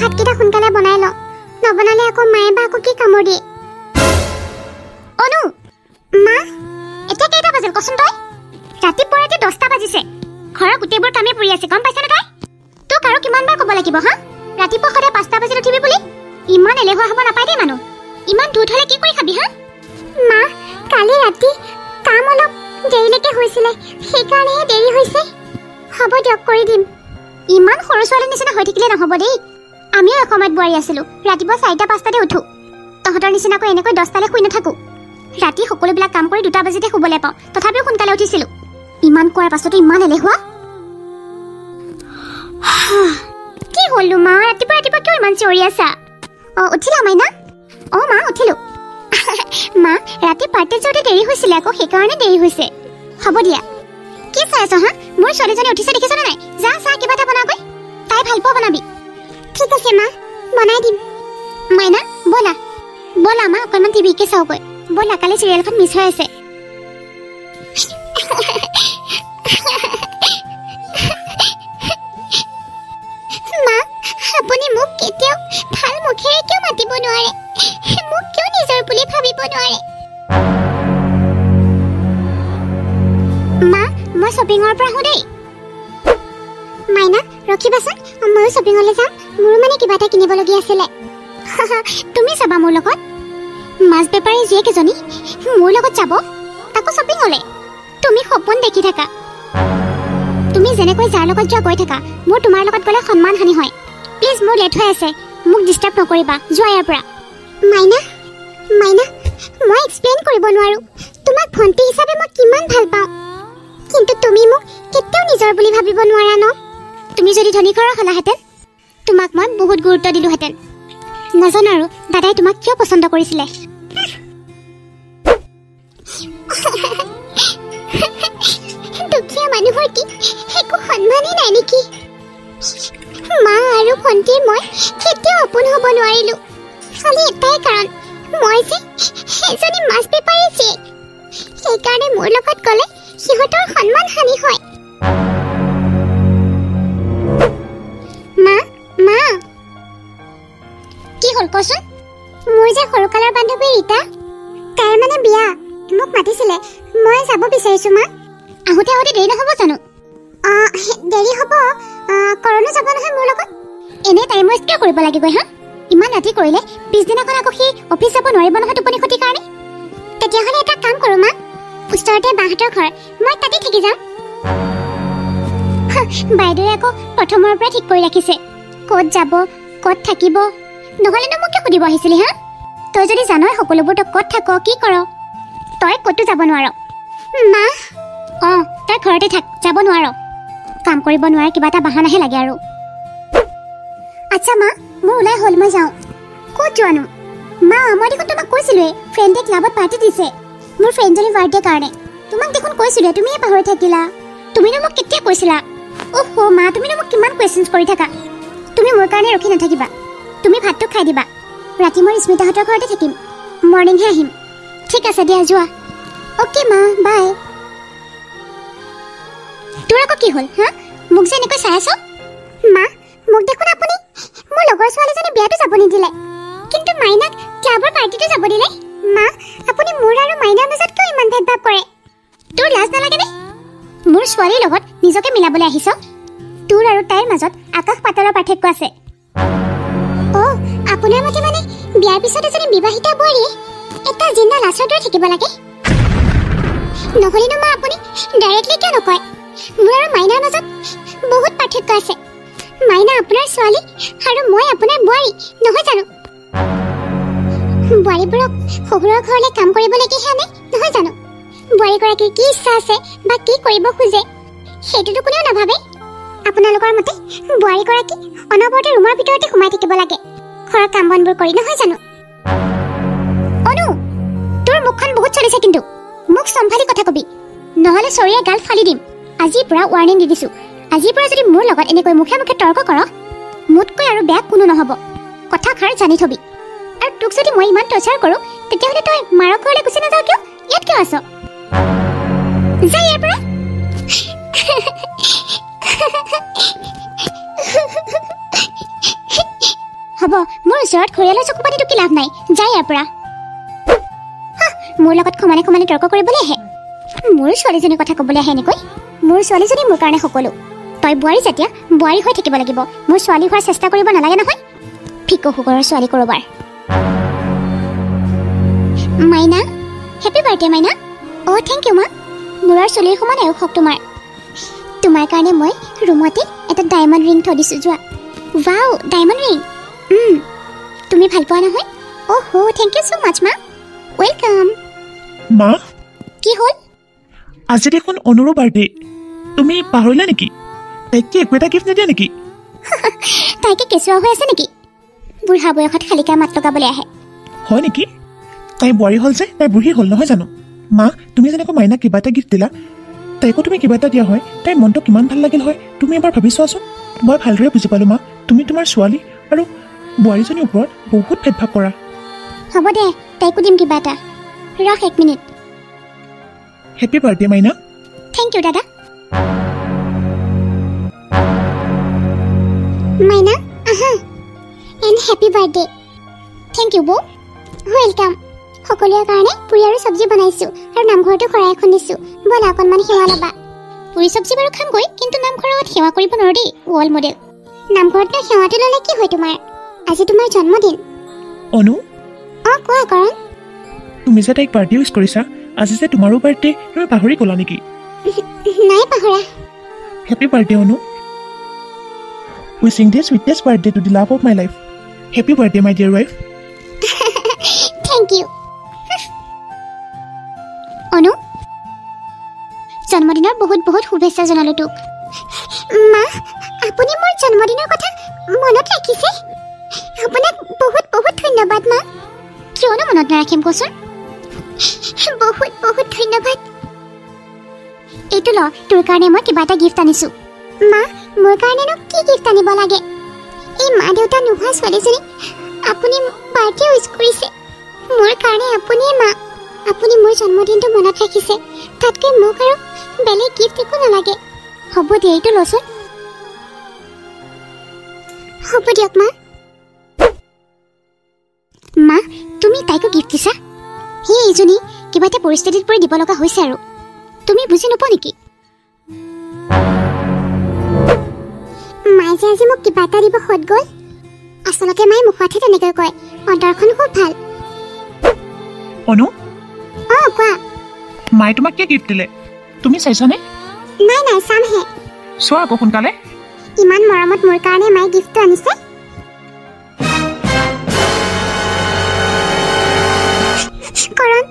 ভাতকেইটা সোনকালে বনাই ল নবনালে আকৌ মায়ে বা আকৌ কি কামোৰ দিয়ে অনু মা এতিয়া কেইটা বাজিল কচোন তই ৰাতিপুৱা 10টা বাজিছে ঘৰৰ গোটেইবোৰ কামে পৰি আছে গম পাইছনে তই তোক আৰু কিমানবাৰ ক'ব লাগিব হা ৰাতিপুৱা সদায় 5টা বাজিত উঠিবি বুলি ইমান এলেহুৱা হ'ব নাপায় দেই মানুহ ইমান দুধ হ'লে কি কৰি খাবি হা মা কালি ৰাতি কাম অলপ দেৰিলৈকে হৈছিলে সেইকাৰণেহে দেৰি হৈছে হ'ব দিয়ক কৰি দিম ইমান সৰু ছোৱালীৰ নিচিনা হৈ থাকিলে নহ'ব দেই আমিও এসময়ত বোৱাৰী আছিলোঁ ৰাতিপুৱা 4টা 5টাতে উঠো তহঁতৰ নিচিনাকৈ এনেকৈ 10টালৈ শুই নাথাকোঁ ৰাতি সকলোবিলাক কাম কৰি 2টা বাজিতে শুবলৈ পাওঁ তথাপিও সোনকালে উঠিছিলোঁ ইমান কোৱাৰ পাছতো ইমান এলেহুৱা কি হ'লো মা ৰাতিপুৱা কিয় ইমান চিঞৰি আছা উঠিলা মাইনা মা উঠিলোঁ মা ৰাতি পাৰ্টিত যাওঁতে দেৰি হৈছিলে আকৌ সেইকাৰণে দেৰি হৈছে হ'ব দিয়া কি চাই আছ হা মোৰ ছোৱালীজনী উঠিছে দেখিছনে নাই যা চাহ কিবা এটা বনাগৈ তাই ভাল পোৱা বনাবি ঠিক আছে মা বনাই দিম মাইনা ব'লা মা অকণমান টিভিকে চাওঁগৈ ব'লা কালি চিৰিয়েলখন মিছ হৈ আছে মা আপুনি মোক কেতিয়াও ভাল মুখেৰে কিয় মাতিব নোৱাৰে মোক কিয় নিজৰ বুলি ভাবিব নোৱাৰে মা মই শ্বপিঙৰ পৰা আহোঁ দেই মাইনা ৰখিবাচোন ময়ো শ্বপিঙলৈ যাম মোৰো মানে কিবা এটা কিনিবলগীয়া আছিলে তুমি চাবা মোৰ লগত মাছ বেপাৰী জীয়েক এজনী মোৰ লগত যাব তাকো শ্বপিঙলৈ তুমি সপোন দেখি থাকা তুমি যেনেকৈ যাৰ লগত যোৱা গৈ থাকা মোৰ তোমাৰ লগত গ'লে সন্মান হানি হয় প্লিজ মোৰ লেট হৈ আছে মোক ডিষ্টাৰ্ব নকৰিবা যোৱা ইয়াৰ পৰা মাইনা মই এক্সপ্লেইন কৰিব নোৱাৰো তোমাক ভণ্টি হিচাপে মই কিমান ভাল পাওঁ কিন্তু তুমি মোক কেতিয়াও নিজৰ বুলি ভাবিব নোৱাৰা ন তুমি যদি ধনী ঘৰৰ হলাহেঁতেন তোমাক মই বহুত গুৰুত্ব দিলোহেঁতেন নাজানো আৰু দাদাই তোমাক কিয় পচন্দ কৰিছিলে দুখীয়া মানুহৰ কি একো সন্মানেই নাই নেকি মা আৰু ভণ্টি মই কেতিয়াও আপোন হ'ব নোৱাৰিলো খালি এটাই কাৰণ মই যে এজনী মাছ বেপাৰী জীয়েক সেইকাৰণে মোৰ লগত গ'লে সিহঁতৰ সন্মান হানি হয় মা কি হ'ল কচোন মোৰ যে সৰুকালৰ বান্ধৱী ৰীতা তাইৰ মানে বিয়া মোক মাতিছিলে মই যাব বিচাৰিছো মা আহোঁতে দেৰি নহ'ব জানো দেৰি হ'ব কৰণো যাব নহয় মোৰ লগত এনে টাইম ৱেষ্ট কিয় কৰিব লাগিব হা ইমান ৰাতি কৰিলে পিছদিনাখন আকৌ সি অফিচ যাব নোৱাৰিব নহয় টোপনি ক্ষতিৰ কাৰণে তেতিয়াহ'লে এটা কাম কৰোঁ মা ওচৰতে বাহঁতৰ ঘৰ মই তাতে থাকি যাম বাইদেৱে আকৌ প্ৰথমৰ পৰা ঠিক কৰি ৰাখিছে ক'ত যাব ক'ত থাকিব নহ'লেনো মোক কিয় সুধিব আহিছিলি হা তই যদি জানই সকলোবোৰ তই ক'ত থাক কি কৰ তই ক'তো যাব নোৱাৰ মা তই ঘৰতে থাক যাব নোৱাৰ কাম কৰিব নোৱাৰে কিবা এটা বাহানাহে লাগে আৰু আচ্ছা মা মোৰ ওলাই হ'ল মই যাওঁ ক'ত যোৱানো মা মই দেখোন তোমাক কৈছিলোৱে ফ্ৰেণ্ডে ক্লাবত পাৰ্টি দিছে মোৰ ফ্ৰেণ্ডজনীৰ বাৰ্থডে কাৰণে তোমাক দেখোন কৈছিলোৱে তুমিয়ে পাহৰি থাকিলা তুমিনো মোক কেতিয়া কৈছিলা মা তুমিনো মোক কিমান কুৱেশ্যনছ কৰি থাকা তুমি মোৰ কাৰণে ৰখি নাথাকিবা তুমি ভাতটো খাই দিবা ৰাতি মই স্মিতাহঁতৰ ঘৰতে থাকিম মৰ্ণিংহে আহিম ঠিক আছে দিয়া যোৱা অ'কে মা বাই তোৰ আকৌ কি হ'ল হা মোক যে এনেকৈ চাই আছ মা মোক দেখোন আপুনি মোৰ লগৰ ছোৱালীজনী বিয়াতো যাব নিদিলে কিন্তু মাইনাক ক্লাবৰ পাৰ্টিটো যাব দিলে মা আপুনি মোৰ আৰু মাইনাৰ মাজত কিয় ইমান ভেদভাৱ কৰে তোৰ লাজ নালাগেনে মোৰ ছোৱালীৰ লগত নিজকে মিলাবলৈ আহিছ তোৰ আৰু তাইৰ মাজত আকাশ পাতালৰ পাৰ্থক্য আছে আপোনাৰ মতে মানে বিয়াৰ পিছত এজনী বিবাহিতা বোৱাৰীয়ে এটা জিন্দা লাছৰ দৰে থাকিব লাগে নহ'লেনো মা আপুনি ডাইৰেক্টলি কিয় নকয় মোৰ আৰু মাইনাৰ মাজত বহুত পাৰ্থক্য আছে মাইনা আপোনাৰ ছোৱালী আৰু মই আপোনাৰ বোৱাৰী নহয় জানো বোৱাৰীবোৰক শহুৰৰ ঘৰলৈ কাম কৰিবলৈকেহে আনে নহয় জানো বোৱাৰীগৰাকীৰ কি ইচ্ছা আছে বা কি কৰিব খোজে সেইটোতো কোনেও নাভাবে আপোনালোকৰ মতে বোৱাৰীগৰাকী অনবৰতে ৰুমৰ ভিতৰতে সোমাই থাকিব লাগে ঘৰৰ কাম বনবোৰ কৰি নহয় জানো অনু তোৰ মুখখন বহুত চলিছে কিন্তু মোক চম্ভালি কথা কবি নহ'লে চৰিয়ে গাল ফালি দিম আজিৰ পৰা ৱাৰ্ণিং দি দিছোঁ আজিৰ পৰা যদি মোৰ লগত এনেকৈ মুখে মুখে তৰ্ক কৰ মোতকৈ আৰু বেয়া কোনো নহ'ব কথাষাৰ জানি থবি আৰু তোক যদি মই ইমান টৰ্চাৰ কৰোঁ তেতিয়াহ'লে তই মাৰৰ ঘৰলৈ গুচি নাযাওঁ কিয় ইয়াত কিয় আছ যা ইয়াৰ পৰা হ'ব মোৰ ওচৰত খৰিয়ালৰ চকু পাতি টুকি লাভ নাই যাই ইয়াৰ পৰা মোৰ লগত সমানে সমানে তৰ্ক কৰিবলৈ আহে মোৰ ছোৱালীজনীৰ কথা ক'বলৈ আহে এনেকৈ মোৰ ছোৱালীজনী মোৰ কাৰণে সকলো তই বোৱাৰী যেতিয়া বোৱাৰী হৈ থাকিব লাগিব মোৰ ছোৱালী হোৱাৰ চেষ্টা কৰিব নালাগে নহয় ফিকো সুগৰৰ ছোৱালী কৰবাৰ মাইনা হেপী বাৰ্থডে মাইনা অ' থেংক ইউ মা মূৰৰ চুলিৰ সমান আয়ুস হওক তোমাৰ কাৰণে মই ৰুমতে এটা ডায়মণ্ড ৰিং থৈ দিছোঁ যোৱা ৱাও ডায়মণ্ড ৰিং তুমি ভাল পোৱা নহয় অ'হ থেংক ইউ ছ' মাছ মা ৱেলকাম মা কি হ'ল আজি দেখোন অনুৰো বাৰ্থডে তুমি পাহৰিলা নেকি তাইক কি একো এটা গিফ্ট নিদিয়া নেকি তাইকে কেঁচুৱা হৈ আছে নেকি বুঢ়া বয়সত শালিকাৰ মাত লগাবলৈ আহে হয় নেকি তাই বোৱাৰী হ'ল যে তাই বুঢ়ী হ'ল নহয় জানো মা তুমি যেনেকৈ মাইনাক কিবা এটা গিফ্ট দিলা তাইকো তুমি কিবা এটা দিয়া হয় তাইৰ মনটো কিমান ভাল লাগিল হয় তুমি এবাৰ ভাবি চোৱাচোন মই ভালদৰে বুজি পালোঁ মা তুমি তোমাৰ ছোৱালী আৰু বোৱাৰীজনীৰ ওপৰত বহুত ভেদভাৱ কৰা হ'ব দে তাইকো দিম কিবা এটা ৰখ 1 মিনিট হেপী বাৰ্থডে মাইনা থেংক ইউ দাদা মাইনা আহা and happy birthday thank you বৌ ৱেলকাম সকলোৰে কাৰণে পুৰি আৰু চব্জি বনাইছোঁ আৰু নামঘৰতো শৰাই এখন দিছোঁ ব'লা অকণমান সেৱা ল'বা পুৰি চব্জি বাৰু খামগৈ কিন্তু নামঘৰত সেৱা কৰিব নোৱাৰো দেই ৱল মডেল নামঘৰত সেৱাটো ল'লে কি হয় তোমাৰ আজি তোমাৰ জন্মদিন অনু অঁ কোৱা কৰণ তুমি যে তাইক বাৰ্থডে উইচ কৰিছা আজি যে তোমাৰো বাৰ্থডে তুমি পাহৰি গ'লা নেকি নাই পাহৰা happy birthday Anu wishing this sweetest birthday to the love of my life happy birthday my dear wife thank you Anu জন্মদিনৰ বহুত বহুত শুভেচ্ছা জনালোঁ তোক মা আপুনি মোৰ জন্মদিনৰ কথা মনত ৰাখিছে আপোনাক বহুত বহুত ধন্যবাদ মা কিয়নো মনত নাৰাখিম কচোন বহুত বহুত ধন্যবাদ এইটো ল তোৰ কাৰণে মই কিবা এটা গিফ্ট আনিছোঁ মা মোৰ কাৰণেনো কি গিফ্ট আনিব লাগে এই মা দেউতা নোহোৱা ছোৱালীজনী আপুনি বাৰ্থডে উইচ কৰিছে মোৰ কাৰণে আপুনিয়ে মা আপুনি মোৰ জন্মদিনটো মনত ৰাখিছে তাতকৈ মোক আৰু বেলেগ গিফ্ট একো নালাগে হ'ব দিয়া এইটো লচোন হ'ব দিয়ক মা মা তুমি তাইকো গিফ্ট দিছা সেই এইজনী কিবা এটা পৰিস্থিতিত পৰি দিব লগা হৈছে আৰু তুমি বুজি নোপোৱা নেকি মায়ে যে আজি মোক কিবা এটা দিব সদ গ'ল আচলতে মায়ে মুখতহে তেনেকৈ কয় অন্তৰখন খুব ভাল অনু অঁ কোৱা মায়ে তোমাক কি গিফ্ট দিলে তুমি চাইছানে নাই নাই চামহে চোৱা আকৌ সোনকালে ইমান মৰমত মোৰ কাৰণে মায়ে গিফ্টটো আনিছে কাৰণ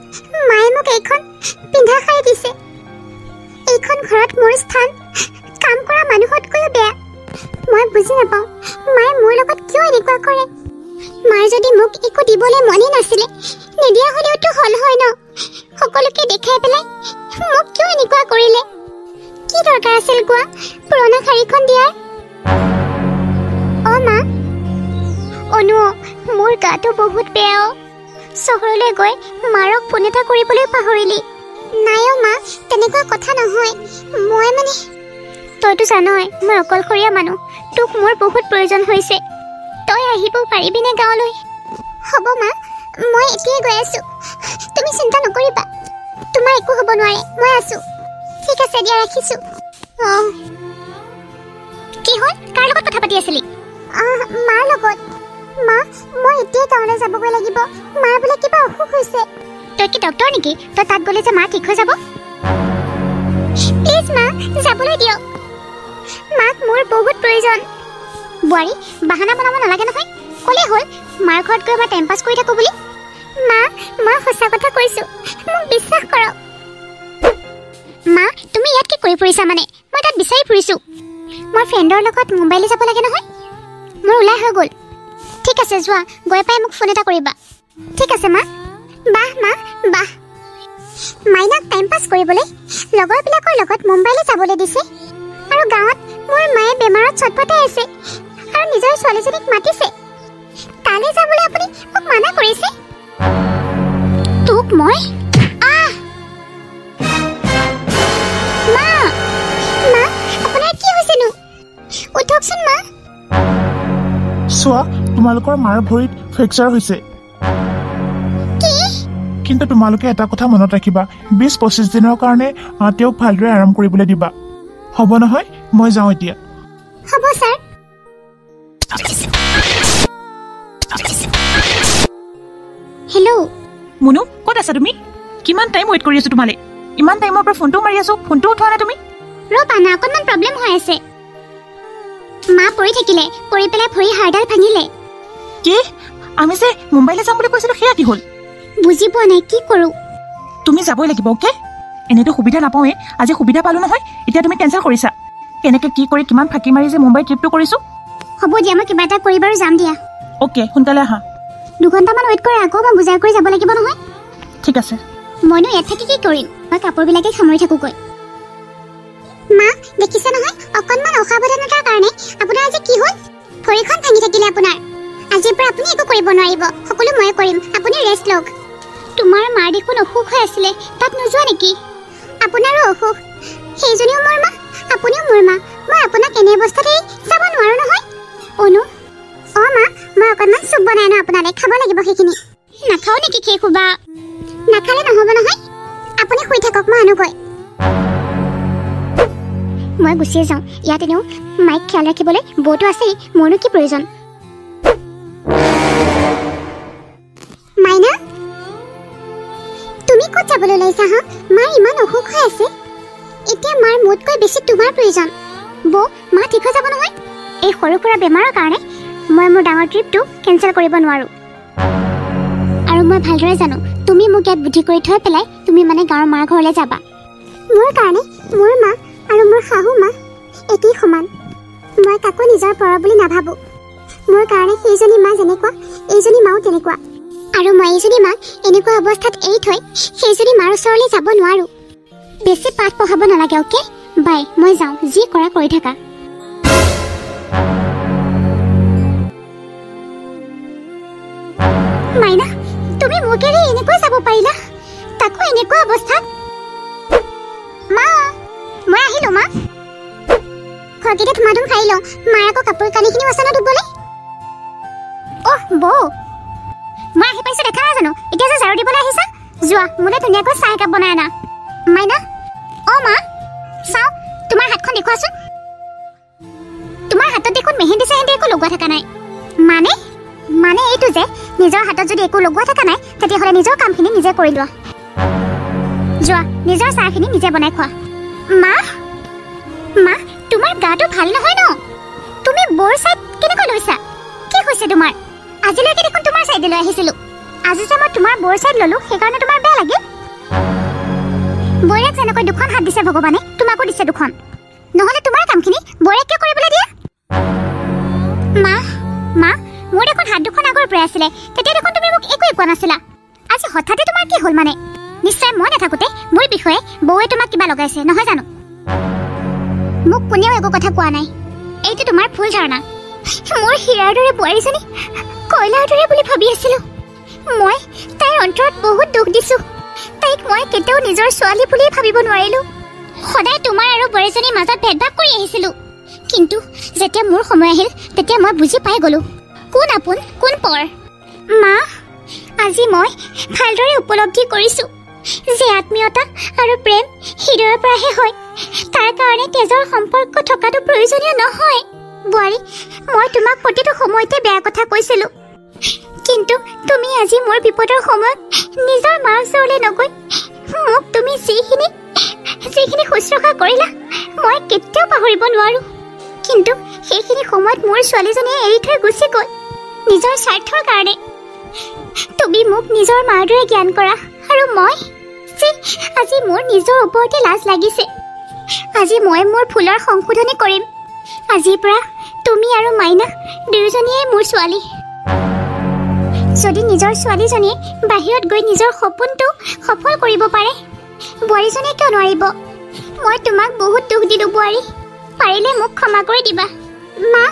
মায়ে মোক এইখন পিন্ধা শাৰী দিছে এইখন ঘৰত মোৰ স্থান কাম কৰা মানুহতকৈও বেয়া মই বুজি নাপাওঁ মায়ে মোৰ লগত কিয় এনেকুৱা কৰে মাৰ যদি মোক একো দিবলৈ মনেই নাছিলে নিদিয়া হ'লেওতো হ'ল হয় ন সকলোকে দেখাই পেলাই মোক কিয় এনেকুৱা কৰিলে কি দৰকাৰ আছিল কোৱা পুৰণা শাৰীখন দিয়াৰ অ' মা অনু মোৰ গাটো বহুত বেয়া চহৰলৈ গৈ মাৰক ফোন এটা কৰিবলৈ পাহৰিলি নাই অ' মা তেনেকুৱা কথা নহয় মই মানে তইতো জানই মই অকলশৰীয়া মানুহ তোক মোৰ বহুত প্ৰয়োজন হৈছে তই আহিব পাৰিবিনে গাঁৱলৈ হ'ব মা মই এতিয়াই গৈ আছোঁ তুমি চিন্তা নকৰিবা তোমাৰ একো হ'ব নোৱাৰে মই আছোঁ ঠিক আছে দিয়া ৰাখিছোঁ অঁ কি হ'ল কাৰ লগত কথা পাতি আছিলি মাৰ লগত মা মই এতিয়াই গাঁৱলৈ যাবগৈ লাগিব মাৰ বোলে কিবা অসুখ হৈছে তই কি ডক্টৰ নেকি তই তাত গ'লে যে মা ঠিক হৈ যাব প্লিজ মা যাবলৈ দিয়ক মাক মোৰ বহুত প্ৰয়োজন বোৱাৰী বাহানা বনাব নালাগে নহয় ক'লেই হ'ল মাৰ ঘৰত গৈ মই টাইম পাছ কৰি থাকোঁ বুলি মা মই সঁচা কথা কৈছোঁ মোক বিশ্বাস কৰক মা তুমি ইয়াত কি কৰি ফুৰিছা মানে মই তাত বিচাৰি ফুৰিছোঁ মোৰ ফ্ৰেণ্ডৰ লগত মুম্বাইলৈ যাব লাগে নহয় মোৰ ওলাই হৈ গ'ল ঠিক আছে যোৱা গৈ পাই মোক ফোন এটা কৰিবা ঠিক আছে মা বাহ মা বাহ মাইনাক টাইম পাছ কৰিবলৈ লগৰবিলাকৰ লগত মুম্বাইলৈ যাবলৈ দিছে আৰু গাঁৱত মোৰ মায়ে বেমাৰত চটপটাই আছে আৰু নিজৰ ছোৱালীজনীক মাতিছে তালৈ যাবলৈ আপুনি মোক মানা কৰিছে তোক মই মা মা আপোনাৰ কি হৈছেনো উঠকচোন মা চোৱা তোমালোকৰ মাৰ ভৰিত ফ্ৰেকচাৰ হৈছে কিন্তু তোমালোকে এটা কথা মনত ৰাখিবা 20-25 দিনৰ কাৰণে তেওঁক ভালদৰে আৰাম কৰিবলৈ দিবা হ'ব নহয় মই যাওঁ এতিয়া হ'ব স্যাৰ হেল্ল' মুনু ক'ত আছা তুমি কিমান টাইম ৱেইট কৰি আছো তোমালে ইমান টাইমৰ পৰা ফোনটো মাৰি আছো ফোনটো উঠোৱা নাই তুমি ৰ'বা না অকণমান প্ৰব্লেম হৈ আছে মা পৰি থাকিলে পৰি পেলাই ভৰি হাড়ডাল ভাঙিলে কি আমি যে মুম্বাইলৈ যাম বুলি কৈছিলো সেয়া কি হ'ল বুজি পোৱা নাই কি কৰোঁ তুমি যাবই লাগিব অ'কে এনেতো সুবিধা নাপাওঁৱে আজি সুবিধা পালো নহয় এতিয়া তুমি কেঞ্চেল কৰিছা কেনেকে কি কৰি কিমান ফাঁকি মাৰি যে মুম্বাই ট্ৰিপটো কৰিছো হ'ব দিয়া মই কিবা এটা কৰি বাৰু যাম দিয়া অ'কে সোনকালে আহা 2 ঘণ্টামান ৱেইট কৰা আকৌ মই বুজাই কৰি যাব লাগিব নহয় ঠিক আছে মইনো ইয়াত থাকি কি কৰিম মই কাপোৰবিলাকে সামৰি থাকোঁগৈ মা দেখিছে নহয় অকণমান অসাৱধানতাৰ কাৰণে আপোনাৰ আজি কি হ'ল ভৰিখন ভাঙি থাকিলে আপোনাৰ আজিৰ পৰা আপুনি একো কৰিব নোৱাৰিব সকলো ময়ে কৰিম আপুনি ৰেষ্ট লওক তোমাৰ মাৰ দেখোন অসুখ হৈ আছিলে তাত নোযোৱা নেকি আপোনাৰো অসুখ সেইজনীও মোৰ মা আপুনিও মোৰ মা মই আপোনাক এনে অৱস্থাতে যাব নোৱাৰো নহয় অনু অ মা মই অকণমান চুপ বনাই আনো আপোনালৈ খাব লাগিব সেইখিনি নাখাওঁ নেকি সেই খুবা নাখালে নহ'ব নহয় আপুনি শুই থাকক মই আনোগৈ মই গুচিয়ে যাওঁ ইয়াত এনেও মাইক খেয়াল ৰাখিবলৈ বৌটো আছেই মোৰনো কি প্ৰয়োজন মাইনা তুমি ক'ত যাবলৈ ওলাইছা হা মাৰ ইমান অসুখ হৈ আছে এতিয়া মাৰ মোতকৈ বেছি তোমাৰ প্ৰয়োজন বৌ মা ঠিক হৈ যাব নহয় এই সৰু সুৰা বেমাৰৰ কাৰণে মই মোৰ ডাঙৰ ট্ৰিপটো কেঞ্চেল কৰিব নোৱাৰোঁ আৰু মই ভালদৰে জানো তুমি মোক ইয়াত বুদ্ধি কৰি থৈ পেলাই তুমি মানে গাঁৱৰ মাৰ ঘৰলৈ যাবা মোৰ কাৰণে মোৰ মা আৰু মোৰ শাহু মা একেই সমান মই কাকো নিজৰ পৰ বুলি নাভাবোঁ মোৰ কাৰণে সেইজনী মা যেনেকুৱা এইজনী মাও তেনেকুৱা আৰু মই এইজনী মাক এনেকুৱা অৱস্থাত এৰি থৈ সেইজনী মাৰ ওচৰলৈ যাব নোৱাৰোঁ বেছি পাঠ পঢ়াব নালাগে অ'কে বাই মই যাওঁ যি কৰা কৰি থাকা মাইনা তুমি মোক এৰি এনেকৈ যাব পাৰিলা তাকো এনেকুৱা অৱস্থাত মা মই আহিলোঁ মা ঘৰকেইটা ধুমাধুম খাই লওঁ মাৰ আকৌ কাপোৰ কানিখিনি আছে ন ধুবলৈ অহ বৌ মই আহি পাইছোঁ দেখা নাই জানো এতিয়া যে ঝাৰু দিবলৈ আহিছা যোৱা মোলৈ ধুনীয়াকৈ চাহ একাপ বনাই আনা মাইনা অ মা চাওঁ তোমাৰ হাতখন দেখুৱাচোন তোমাৰ হাতত দেখোন মেহেন্দি চেহেন্দি একো লগোৱা থকা নাই মানে মানে এইটো যে নিজৰ হাতত যদি একো লগোৱা থকা নাই তেতিয়াহ'লে নিজৰ কামখিনি নিজে কৰি লোৱা যোৱা নিজৰ চাহখিনি নিজে বনাই খোৱা মা মা তোমাৰ গাটো ভাল নহয় ন তুমি বৰ চাইড কেনেকৈ লৈছা কি হৈছে তোমাৰ আজিলৈকে দেখোন তোমাৰ চাইডে লৈ আহিছিলোঁ আজি যে মই তোমাৰ বৰ চাইড ল'লোঁ সেইকাৰণে তোমাৰ বেয়া লাগে বৈৰাক যেনেকৈ 2খন হাত দিছে ভগৱানে তোমাকো দিছে 2খন নহ'লে তোমাৰ কামখিনি বৈৰাক কিয় কৰিবলৈ দিয়ে মা মা মোৰ দেখোন হাত 2খন আগৰ পৰাই আছিলে তেতিয়া দেখোন তুমি মোক একোৱে কোৱা নাছিলা আজি হঠাতে তোমাৰ কি হ'ল মানে নিশ্চয় মই নাথাকোঁতে মোৰ বিষয়ে বৌৱে তোমাক কিবা লগাইছে নহয় জানো মোক কোনেও একো কথা কোৱা নাই এইটো তোমাৰ ভুল ধাৰণা মোৰ হীৰাৰ দৰে বোৱাৰীজনী কয়লাৰ দৰে বুলি ভাবি আছিলোঁ মই তাইৰ অন্তৰত বহুত দুখ দিছোঁ তাইক মই কেতিয়াও নিজৰ ছোৱালী বুলি ভাবিব নোৱাৰিলোঁ সদায় তোমাৰ আৰু বোৱাৰীজনীৰ মাজত ভেদভাৱ কৰি আহিছিলোঁ কিন্তু যেতিয়া মোৰ সময় আহিল তেতিয়া মই বুজি পাই গ'লোঁ কোন আপোন কোন পৰ মা আজি মই ভালদৰে উপলব্ধি কৰিছোঁ যে আত্মীয়তা আৰু প্ৰেম হৃদয়ৰ পৰাহে হয় তাৰ কাৰণে তেজৰ সম্পৰ্ক থকাটো প্ৰয়োজনীয় নহয় বোৱাৰী মই তোমাক প্ৰতিটো সময়তে বেয়া কথা কৈছিলোঁ কিন্তু তুমি আজি মোৰ বিপদৰ সময়ত নিজৰ মাৰ ওচৰলৈ নগৈ মোক তুমি যিখিনি শুশ্ৰূষা কৰিলা মই কেতিয়াও পাহৰিব নোৱাৰোঁ কিন্তু সেইখিনি সময়ত মোৰ ছোৱালীজনীয়ে এৰি থৈ গুচি গ'ল নিজৰ স্বাৰ্থৰ কাৰণে তুমি মোক নিজৰ মাৰ দৰে জ্ঞান কৰা আৰু মই আজি মোৰ নিজৰ ওপৰতে লাজ লাগিছে আজি মই মোৰ ভুলৰ সংশোধনী কৰিম আজিৰ পৰা তুমি আৰু মাইনা দুয়োজনীয়ে মোৰ ছোৱালী যদি নিজৰ ছোৱালীজনীয়ে বাহিৰত গৈ নিজৰ সপোনটো সফল কৰিব পাৰে বোৱাৰীজনীয়ে কিয় নোৱাৰিব মই তোমাক বহুত দুখ দিলোঁ বোৱাৰী পাৰিলে মোক ক্ষমা কৰি দিবা মা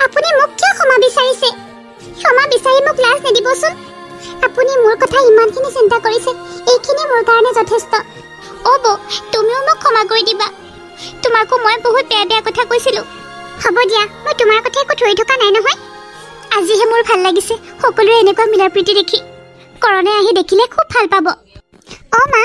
আপুনি মোক কিয় ক্ষমা বিচাৰিছে ক্ষমা বিচাৰি মোক লাজ নিদিবচোন আপুনি মোৰ কথা ইমানখিনি চিন্তা কৰিছে এইখিনি মোৰ কাৰণে যথেষ্ট অ' বৌ তুমিও মোক ক্ষমা কৰি দিবা তোমাকো মই বহুত বেয়া বেয়া কথা কৈছিলোঁ হ'ব দিয়া মই তোমাৰ কথা একো ধৰি থকা নাই নহয় আজিহে মোৰ ভাল লাগিছে সকলোৰে এনেকুৱা মিলা প্ৰীতি দেখি। কৰণে আহি দেখিলে খুব ভাল পাব। অ মা